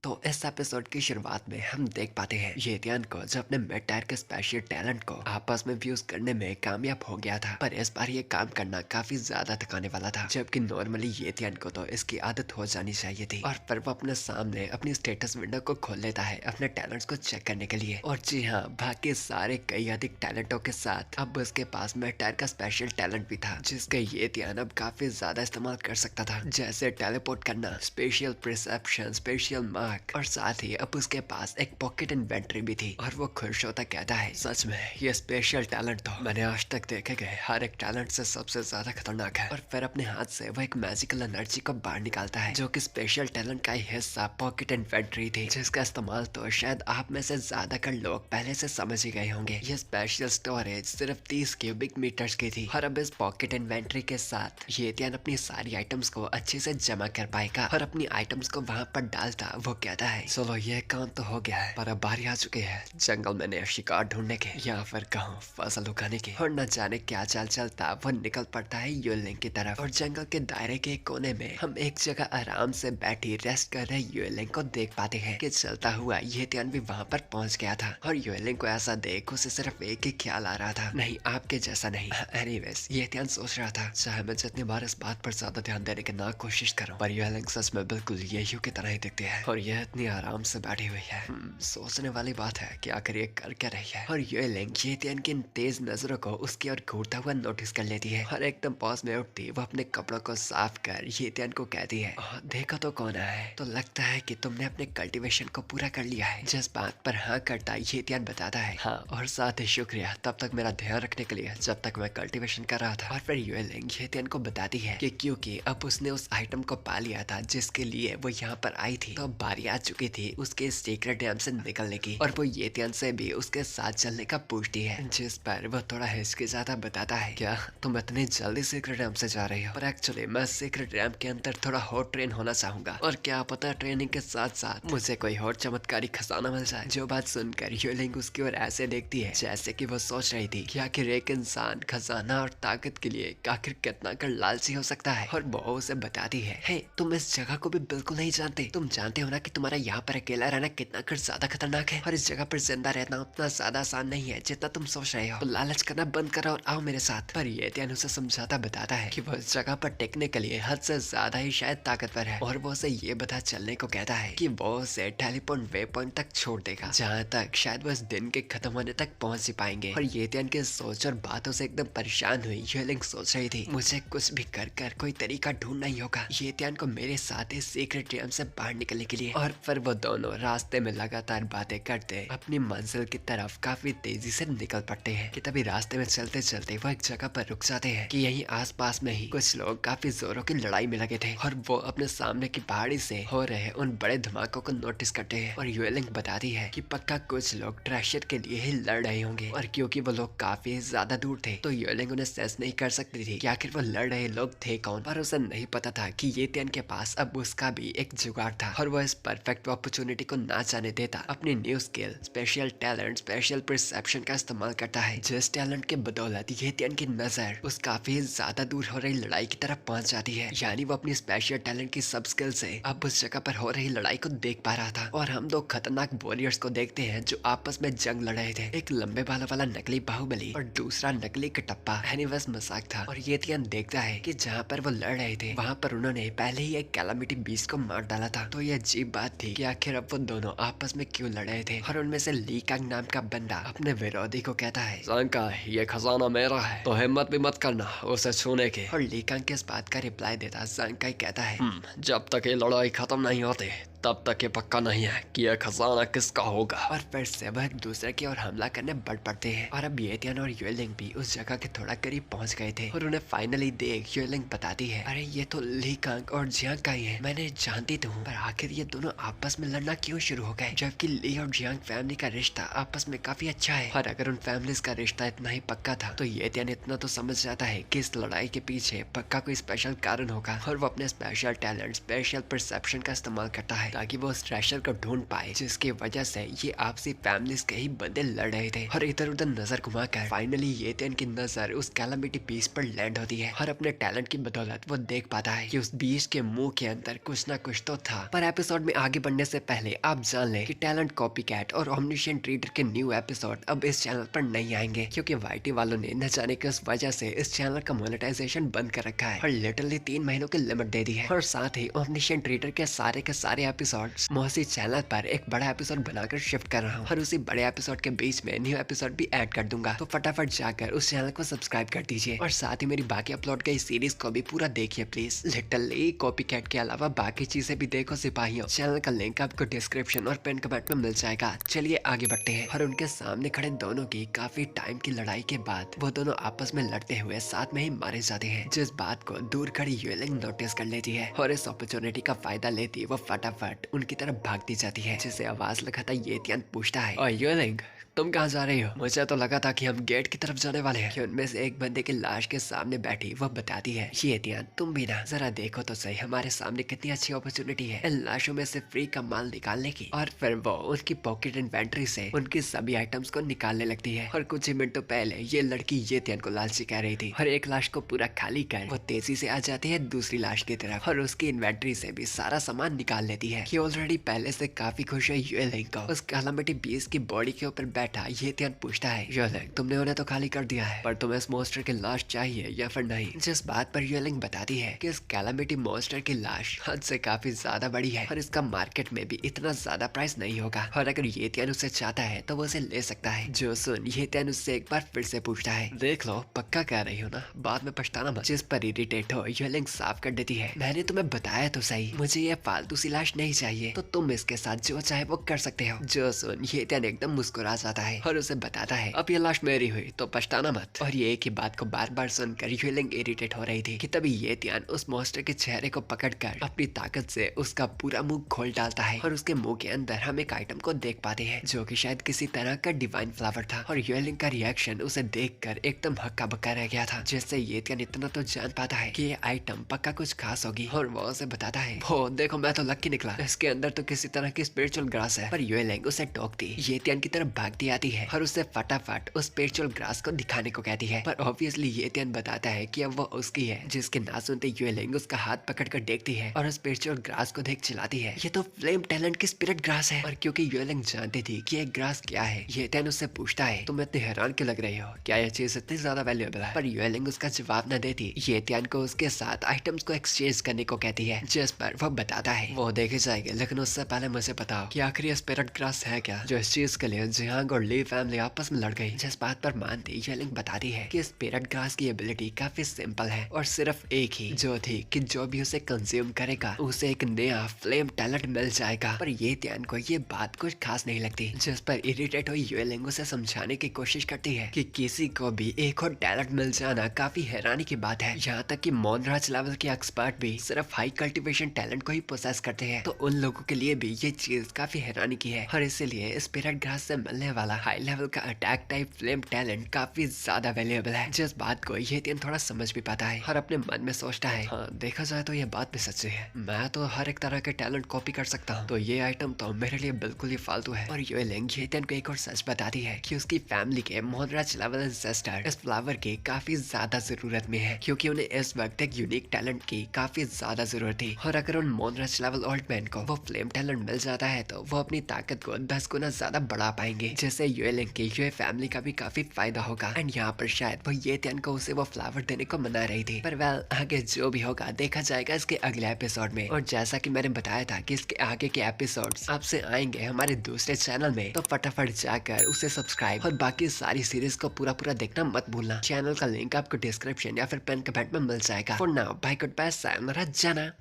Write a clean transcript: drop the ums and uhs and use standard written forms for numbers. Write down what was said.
तो इस एपिसोड की शुरुआत में हम देख पाते हैं येतियान को जो अपने मिड टायर के स्पेशल टैलेंट को आपस में फ्यूज करने में कामयाब हो गया था। पर इस बार ये काम करना काफी ज्यादा थकाने वाला था, जबकि नॉर्मली येतियान को तो इसकी आदत हो जानी चाहिए थी। और फिर वो अपने सामने अपनी स्टेटस विंडो को खोल लेता है अपने टैलेंट्स को चेक करने के लिए। और जी हाँ, बाकी सारे कई अधिक टैलेंटों के साथ अब उसके पास मिड टायर का स्पेशल टैलेंट भी था, जिसके येतियान अब काफी ज्यादा इस्तेमाल कर सकता था, जैसे टेलीपोर्ट करना, स्पेशल परसेप्शन, स्पेशल मार्क, और साथ ही अब उसके पास एक पॉकेट इन्वेंटरी भी थी। और वो खुश होता कहता है, सच में ये स्पेशल टैलेंट तो मैंने आज तक देखे गए हर एक टैलेंट से सबसे ज्यादा खतरनाक है। और फिर अपने हाथ से वो एक मैजिकल एनर्जी को बाहर निकालता है, जो कि स्पेशल टैलेंट का ही हिस्सा पॉकेट इन्वेंटरी थी, जिसका इस्तेमाल तो शायद आप में से ज्यादातर लोग पहले से समझ ही गए होंगे। ये स्पेशल स्टोरेज सिर्फ 30 क्यूबिक मीटर्स की थी। और अब इस पॉकेट इन्वेंटरी के साथ येतियान अपनी सारी आइटम्स को अच्छे से जमा कर पाएगा और अपनी आइटम्स को वहाँ पर डालता वो कहता है, चलो ये काम तो हो गया है, पर अब बारी आ चुकी है जंगल में नया शिकार ढूंढने के, या फिर कहूँ फसल उगाने की। और न जाने क्या चाल चलता वो निकल पड़ता है युएलिंग की तरफ। और जंगल के दायरे के कोने में हम एक जगह आराम से बैठी रेस्ट कर रहे युएलिंग को देख पाते हैं कि चलता हुआ येतियान भी वहाँ पर पहुँच गया था। और युएलिंग को ऐसा देख उसे सिर्फ एक ही ख्याल आ रहा था, नहीं आपके जैसा नहीं। एनीवेज, येतियान सोच रहा था, चाहे मैं जितनी बार इस बात पर ज्यादा ध्यान देने की ना कोशिश करूं, पर युएलिंग सच में बिल्कुल येयू की तरह ही दिखती है। और यह इतनी आराम से बैठी हुई है। सोचने वाली बात है कि आखिर ये कर क्या रही है। और येलिंग येतियान की इन तेज नजरों को उसकी ओर घूरता हुआ नोटिस कर लेती है। और एकदम पास में उठती वो अपने कपड़ों को साफ कर येतियान को कहती है, देखो तो कौन है, तो लगता है कि तुमने अपने कल्टीवेशन को पूरा कर लिया है। जिस बात पर हाँ करता येतियान बताता है, हाँ और साथ ही शुक्रिया तब तक मेरा ध्यान रखने के लिए जब तक मैं कल्टीवेशन कर रहा था। और फिर येलिंग येतियान को बताती है कि क्योंकि अब उसने उस आइटम को पा लिया था जिसके लिए वो यहाँ पर आई थी, तो बारी आ चुकी थी उसके सीक्रेट डैम से निकलने की। और वो येतियान से भी उसके साथ चलने का पूछती है, जिस पर वो थोड़ा हिचकिचाता बताता है, क्या तुम इतनी जल्दी सीक्रेट डैम से जा रही हो? पर एक्चुअली मैं सीक्रेट डैम के अंदर थोड़ा हॉट ट्रेन होना चाहूंगा, और क्या पता ट्रेनिंग के साथ साथ मुझे कोई और चमत्कारी खजाना मिल जाए। जो बात सुनकर येलिंग उसकी ओर ऐसे देखती है जैसे कि वो सोच रही थी कि आखिर एक इंसान खजाना और ताकत के लिए आखिर कितना कर लालची हो सकता है। और वो उसे बताती है, हे तुम इस जगह को भी बिल्कुल नहीं जानते। तुम जानते हो ना कि तुम्हारा यहाँ पर अकेला रहना कितना कर ज्यादा खतरनाक है, और इस जगह पर जिंदा रहना उतना ज्यादा आसान नहीं है जितना तुम सोच रहे हो। तो लालच करना बंद करो और आओ मेरे साथ। पर येतियान उसे समझाता बताता है कि वो इस जगह पर टिकने के लिए हद से ज्यादा ही शायद ताकतवर है। और वो उसे ये बता चलने को कहता है कि वो उसे टेलीपोर्ट वे पॉइंट तक छोड़ देगा, जहाँ तक शायद वो इस दिन के खत्म होने तक पहुंच ही पाएंगे। और येतियान के सोच और बातों से एकदम परेशान हुई येलिंग सोच रही थी, मुझे कुछ भी कर कर कोई तरीका ढूंढना ही होगा येतियान को मेरे साथ इस सीक्रेट डैम से बाहर निकलने के लिए। और फिर वो दोनों रास्ते में लगातार बातें करते अपनी मंजिल की तरफ काफी तेजी से निकल पड़ते हैं कि तभी रास्ते में चलते चलते वो एक जगह पर रुक जाते हैं कि यहीं आसपास में ही कुछ लोग काफी जोरों की लड़ाई में लगे थे। और वो अपने सामने की पहाड़ी से हो रहे उन बड़े धमाकों को नोटिस करते हैं। और युएलिंग बताती है कि पक्का कुछ लोग ट्रेजर के लिए ही लड़ रहे होंगे, और क्योंकि वो लोग काफी ज्यादा दूर थे तो युएलिंग उन्हें सेंस नहीं कर सकती थी कि आखिर वो लड़ रहे लोग थे कौन। पर उसे नहीं पता था कि येतियान के पास अब उसका भी एक जुगाड़ था, और वो इस परफेक्ट अपॉर्चुनिटी को ना जाने देता अपनी new skill, special talent, special perception का इस्तेमाल करता है, जिस टैलेंट के बदौलत येतियान की नजर उस काफी ज्यादा दूर हो रही लड़ाई की तरफ पहुंच जाती है। यानी वो अपनी स्पेशल टैलेंट की सब स्किल से अब उस जगह पर हो रही लड़ाई को देख पा रहा था। और हम दो खतरनाक वॉरियर्स को देखते हैं जो आपस में जंग लड़ रहे थे, एक लंबे बालों वाला नकली बाहुबली और दूसरा नकली कटप्पा। एनीवेज मजाक था। और येतियान देखता है कि जहाँ पर वो लड़ रहे थे वहाँ पर उन्होंने पहले ही एक कैलामिटी बीस्ट को मार डाला था। तो ये अजीब बात थी कि आखिर अब वो दोनों आपस में क्यों लड़ रहे थे। और उनमें से ली कांग नाम का बंदा अपने विरोधी को कहता है, ज़ांगकाई ये खजाना मेरा है, तो हिम्मत भी मत करना उसे छूने की। और ली कांग के इस बात का रिप्लाई देता ज़ांगकाई कहता है, जब तक ये लड़ाई खत्म नहीं होती तब तक ये पक्का नहीं है कि यह खजाना किसका होगा। और फिर से वह एक दूसरे की ओर हमला करने बढ़ पड़ते हैं। और अब येतियान और युएलिंग भी उस जगह के थोड़ा करीब पहुंच गए थे। और उन्हें फाइनली देख युएलिंग बताती है, अरे ये तो ली कांग और जियांग का ही है, मैंने जानती तो हूँ, पर आखिर ये दोनों आपस में लड़ना क्यों शुरू हो गए, जबकि ली और जियांग फैमिली का रिश्ता आपस में काफी अच्छा है। और अगर उन फैमिलीज का रिश्ता इतना ही पक्का था तो येतियान इतना तो समझ जाता है कि इस लड़ाई के पीछे पक्का कोई स्पेशल कारण होगा। और वो अपने स्पेशल टैलेंट, स्पेशल परसेप्शन का इस्तेमाल करता है ताकि वो उस ट्रेशर को ढूंढ पाए, जिसकी वजह से ये आपसी फैमिलीज के ही बंदे लड़ रहे थे। और इधर उधर नजर घुमाकर फाइनली येतियन की नजर उस कैलामिटी बीस्ट पर लैंड होती है और अपने टैलेंट की बदौलत वो देख पाता है कि उस बीस्ट के मुंह के अंदर कुछ ना कुछ तो था। पर एपिसोड में आगे बढ़ने से पहले आप जान लें कि टैलेंट कॉपीकैट और ओमनिशेंट रीडर के न्यू एपिसोड अब इस चैनल पर नहीं आएंगे, क्योंकि वाईटी वालों ने न जाने किस वजह से इस चैनल का मोनेटाइजेशन बंद कर रखा है और लिटरली 3 महीनों की लिमिट दे दी है। और साथ ही ओमनिशेंट रीडर के सारे एपिसोड मोसी चैनल पर एक बड़ा एपिसोड बनाकर शिफ्ट कर रहा हूँ और उसी बड़े एपिसोड के बीच में न्यू एपिसोड भी ऐड कर दूंगा। तो फटाफट जाकर उस चैनल को सब्सक्राइब कर दीजिए और साथ ही मेरी बाकी अपलोड गई सीरीज को भी पूरा देखिए प्लीज। लिटरली कॉपीकैट के अलावा बाकी चीजें भी देखो सिपाहियों। चैनल का लिंक आपको डिस्क्रिप्शन और पिन कमेंट में मिल जाएगा। चलिए आगे बढ़ते हैं। और उनके सामने खड़े दोनों की काफी टाइम की लड़ाई के बाद वो दोनों आपस में लड़ते हुए साथ में ही मारे जाते हैं, जिस बात को दूर खड़ी यूलिंग नोटिस कर लेती है और इस अपॉर्चुनिटी का फायदा लेती वो फटाफट उनकी तरफ भागती जाती है, जिसे आवाज लगाता येतियान पूछता है, और यूलिंग तुम कहाँ जा रही हो? मुझे तो लगा था कि हम गेट की तरफ जाने वाले हैं। उनमें से एक बंदे की लाश के सामने बैठी वह बताती है, येतियान तुम भी ना जरा देखो तो सही, हमारे सामने कितनी अच्छी अपॉर्चुनिटी है इन लाशों में से फ्री का माल निकालने की। और फिर वो उनकी पॉकेट इन्वेंट्री से उनकी सभी आइटम्स को निकालने लगती है। और कुछ ही मिनटों पहले ये लड़की येतियान को लालची कह रही थी और एक लाश को पूरा खाली कर वो तेजी से आ जाती है दूसरी लाश की तरफ और उसकी इन्वेंट्री से भी सारा सामान निकाल लेती है। ये ऑलरेडी पहले से काफी खुश है यूलिंग को उस कैलामिटी बीस्ट की बॉडी के ऊपर बैठा येतियान पूछता है, यूलिंग तुमने उन्हें तो खाली कर दिया है, पर तुम्हें इस मॉन्स्टर की लाश चाहिए या फिर नहीं? जिस बात पर यूलिंग बताती है कि इस कैलामिटी मॉन्स्टर की लाश हद से काफी ज्यादा बड़ी है और इसका मार्केट में भी इतना ज्यादा प्राइस नहीं होगा और अगर येतियान उसे चाहता है तो वो उसे ले सकता है। जो सुन येतियान उससे एक बार फिर से पूछता है, देख लो पक्का कह रही हो ना, बाद में पछताना मत। जिस पर इरिटेट हो यूलिंग साफ कर देती है, मैंने तुम्हें बताया तो सही, मुझे ये फालतू सी लाश नहीं चाहिए, तो तुम इसके साथ जो चाहे वो कर सकते हो। जो सुन येतियान एकदम मुस्कुरा जाता है और उसे बताता है, अब ये लाश मेरी हुई तो पछताना मत। और ये एक ही बात को बार बार सुनकर यूलिंग इरिटेट हो रही थी कि तभी येतियान उस मॉन्स्टर के चेहरे को पकड़कर अपनी ताकत से उसका पूरा मुंह खोल डालता है और उसके मुंह के अंदर हम एक आइटम को देख पाते हैं जो कि शायद किसी तरह का डिवाइन फ्लावर था। और यूलिंग का रिएक्शन उसे देखकर एकदम हक्का बक्का रह गया था, जिससे येतियान इतना तो जान पाता है कि ये आइटम पक्का कुछ खास होगी और वो उसे बताता है, वो देखो मैं तो लकी निकला, इसके अंदर तो किसी तरह की स्पिरिचुअल ग्रास है। पर यूलिंग उसे टोकती येतियान की तरफ भागती आती है और उसे फटाफट उस स्पिरिचुअल ग्रास को दिखाने को कहती है। पर ऑब्वियसली येतियान बताता है कि अब वो उसकी है, जिसके ना सुनते यूलिंग उसका हाथ पकड़कर देखती है और स्पिरिचुअल ग्रास को देख चिल्लाती है, ये तो फ्लेम टैलेंट की स्पिरिट ग्रास है। और क्योंकि यूलिंग जानती थी कि ये ग्रास क्या है, येतियान उससे पूछता है, तुम इतनी हैरान क्यों लग रही हो, क्या यह चीज इतनी ज्यादा वैल्यूएबल है? पर यूलिंग उसका जवाब न देती येतियान को उसके साथ आइटम्स को एक्सचेंज करने को कहती है, जिस पर वो बताता है, वो देखे जाएंगे, लेकिन उससे पहले मुझे बताओ कि आखिर ये स्पिरिट ग्रास है क्या, जो इस चीज के लिए जियांग और ली फैमिली आपस में लड़ गई। जिस बात पर मानती यूलिंग बताती है कि स्पिरिट ग्रास की एबिलिटी काफी सिंपल है और सिर्फ एक ही, जो थी कि जो भी उसे कंज्यूम करेगा उसे एक नया फ्लेम टैलेंट मिल जाएगा। पर येतियान को ये बात कुछ खास नहीं लगती, जिस पर इरिटेट हुई यूलिंग उसे समझाने की कोशिश करती है कि किसी को भी एक और टैलेंट मिल जाना काफी हैरानी की बात है। यहाँ तक कि मोनराज लेवल के एक्सपर्ट भी सिर्फ हाई कल्टीवेशन टैलेंट को ही पोसेस करते हैं, तो उन लोगों के लिए भी ये चीज काफी हैरानी की है। और इसीलिए स्पिरिट ग्रास से मिलने वाला हाई लेवल का अटैक टाइप फ्लेम टैलेंट काफी ज्यादा वैल्यूएबल है। जिस बात को येतियान थोड़ा समझ भी पाता है और अपने मन में सोचता है, हाँ देखा जाए तो ये बात भी सच्ची है, मैं तो हर एक तरह के टैलेंट कॉपी कर सकता हूँ, तो ये आइटम तो मेरे लिए बिल्कुल ही फालतू है। और यूलिंग येतियान को एक और सच बताती है कि उसकी फैमिली के मोनराज लेवल एंसेस्टर इस फ्लावर की काफी ज्यादा जरूरत में है, क्योंकि उन्हें इस वक्त एक यूनिक टैलेंट की काफी ज्यादा जरूरत थी। और अगर उन मोनराज लेवल ओल्ड मैन को वो फ्लेम टैलेंट मिल जाता है तो वो अपनी ताकत को 10 गुना ज्यादा बढ़ा पाएंगे, जिससे यूलिंग की यूए फैमिली का भी काफी फायदा होगा। एंड यहाँ पर शायद वो येतियान को उसे वो फ्लावर देने को मना रही थी, पर वेल आगे जो भी होगा देखा जाएगा इसके अगले एपिसोड में। और जैसा कि मैंने बताया था कि इसके आगे के एपिसोड्स आपसे आएंगे हमारे दूसरे चैनल में, तो फटाफट जाकर उसे सब्सक्राइब और बाकी सारी सीरीज को पूरा देखना मत भूलना। चैनल का लिंक आपको डिस्क्रिप्शन या फिर पिन कमेंट में मिल जाएगा। For now bye good bye, sayonara जाना।